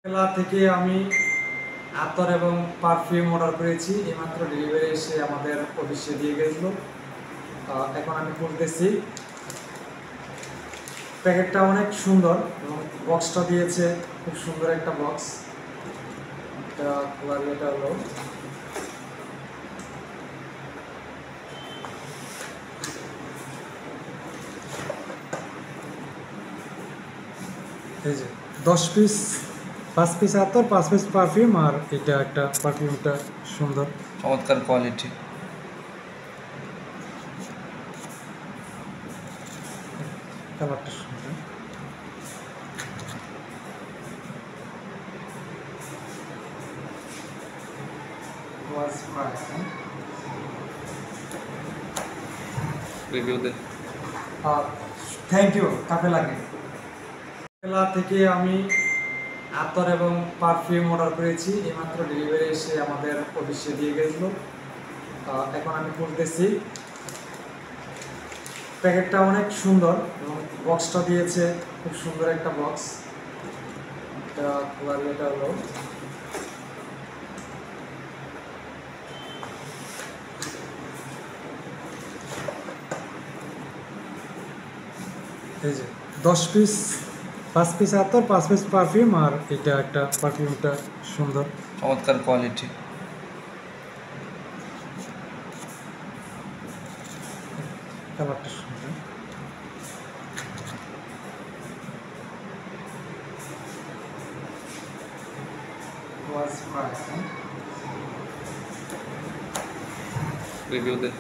মেলা থেকে আমি আতর এবং পারফিউম অর্ডার করেছি। এইমাত্র ডেলিভারি এসে আমাদের অফিসে দিয়ে গেছিল। এখন আমি খুলতেছি। প্যাকেটটা অনেক সুন্দর এবং বক্সটা দিয়েছে খুব সুন্দর একটা বক্স। এটা খোলার এটা হলো এই যে 10 পিস, 5 পিস আতর, 5 পিস পারফিউম, আর এটা একটা পারফিউমটা সুন্দর, চমৎকার কোয়ালিটি। কালারটা সুন্দর। রিভিউ দেন। Thank you. কাপে লাগে মেলা থেকে আমি আতর এবং পারফিউম অর্ডার করেছি। এইমাত্র ডেলিভারি এসে আমাদের অফিসে দিয়ে গেছিল। এখন আমি খুলতেছি। প্যাকেটটা অনেক সুন্দর এবং বক্সটা দিয়েছে খুব সুন্দর একটা বক্স। এটা খোলার এটা হলো এই যে 10 পিস, 5 পিস আতর, 5 পিস পারফিউম, আর এটা একটা পারফিউমটা সুন্দর, চমৎকার কোয়ালিটি। কালারটা সুন্দর। রিভিউ দেন।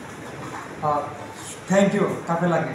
Thank you. কাপে লাগে।